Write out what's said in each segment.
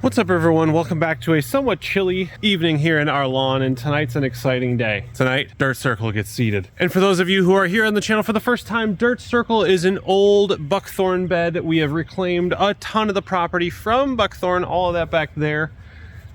What's up everyone, welcome back to a somewhat chilly evening here in our lawn, and tonight's an exciting day. Tonight, Dirt Circle gets seeded. And for those of you who are here on the channel for the first time, Dirt Circle is an old buckthorn bed. We have reclaimed a ton of the property from buckthorn, all of that back there.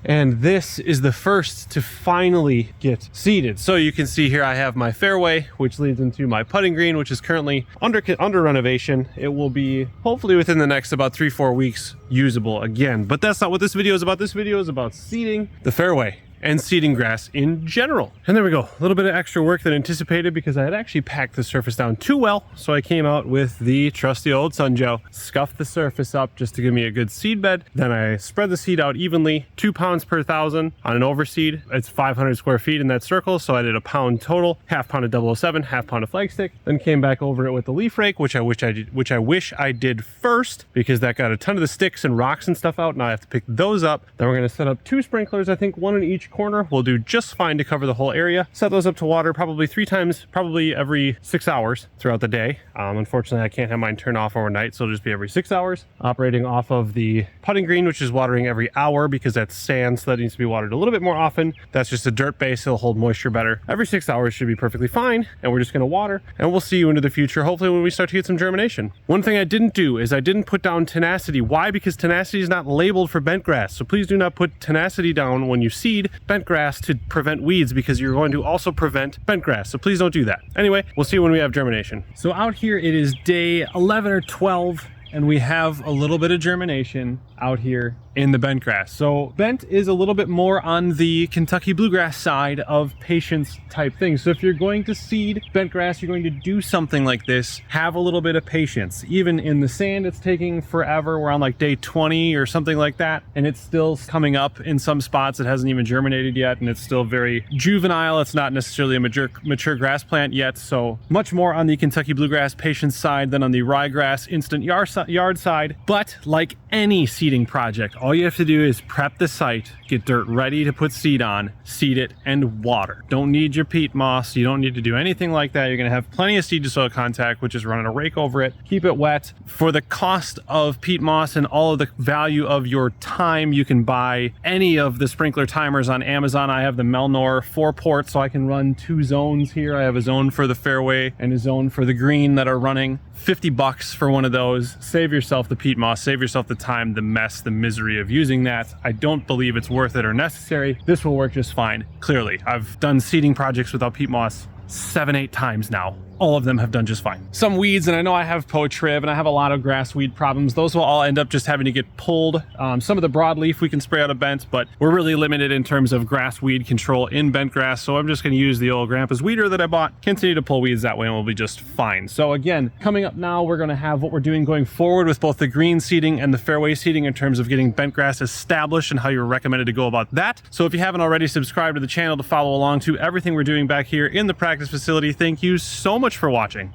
And this is the first to finally get seeded. So you can see here I have my fairway, which leads into my putting green, which is currently under renovation. It will be hopefully within the next about 3-4 weeks usable again. But that's not what this video is about. This video is about seeding the fairway and seeding grass in general. And there we go, a little bit of extra work than anticipated because I had actually packed the surface down too well. So I came out with the trusty old Sun Joe, scuffed the surface up just to give me a good seed bed. Then I spread the seed out evenly, 2 pounds per 1,000 on an overseed. It's 500 square feet in that circle, so I did a pound total, half pound of 007, half pound of flagstick. Then came back over it with the leaf rake, which I wish I did first because that got a ton of the sticks and rocks and stuff out. Now I have to pick those up. Then we're gonna set up 2 sprinklers, I think 1 in each corner will do just fine to cover the whole area. Set those up to water probably 3 times, probably every 6 hours throughout the day. Unfortunately, I can't have mine turn off overnight, so it'll just be every 6 hours. Operating off of the putting green, which is watering every hour because that's sand, so that needs to be watered a little bit more often. That's just a dirt base, it'll hold moisture better. Every 6 hours should be perfectly fine, and we're just gonna water, and we'll see you into the future, hopefully when we start to get some germination. One thing I didn't do is I didn't put down tenacity. Why? Because tenacity is not labeled for bentgrass, so please do not put tenacity down when you seed bentgrass to prevent weeds, because you're going to also prevent bentgrass, so please don't do that. Anyway, we'll see when we have germination. So out here it is day 11 or 12, and we have a little bit of germination out here in the bentgrass. So bent is a little bit more on the Kentucky bluegrass side of patience type things. So if you're going to seed bentgrass, you're going to do something like this, have a little bit of patience. Even in the sand, it's taking forever. We're on like day 20 or something like that, and it's still coming up in some spots. It hasn't even germinated yet, and it's still very juvenile. It's not necessarily a mature grass plant yet. So much more on the Kentucky bluegrass patience side than on the ryegrass instant yard side. But like any seeding project, all you have to do is prep the site, get dirt ready to put seed on, seed it, and water. Don't need your peat moss. You don't need to do anything like that. You're gonna have plenty of seed to soil contact, which is running a rake over it. Keep it wet. For the cost of peat moss and all of the value of your time, you can buy any of the sprinkler timers on Amazon. I have the Melnor 4-port, so I can run 2 zones here. I have a zone for the fairway and a zone for the green that are running. 50 bucks for one of those. Save yourself the peat moss, save yourself the time, the mess, the misery of using that. I don't believe it's worth it or necessary. This will work just fine. Clearly, I've done seeding projects without peat moss 7-8 times now. All of them have done just fine. Some weeds, and I know I have potrib and I have a lot of grass weed problems. Those will all end up just having to get pulled. Some of the broadleaf we can spray out of bent, but we're really limited in terms of grass weed control in bent grass. So I'm just gonna use the old grandpa's weeder that I bought, continue to pull weeds that way, and we'll be just fine. So again, coming up now, we're gonna have what we're doing going forward with both the green seeding and the fairway seeding in terms of getting bent grass established and how you're recommended to go about that. So if you haven't already, subscribed to the channel to follow along to everything we're doing back here in the practice facility. Thank you so much for watching.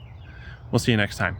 We'll see you next time.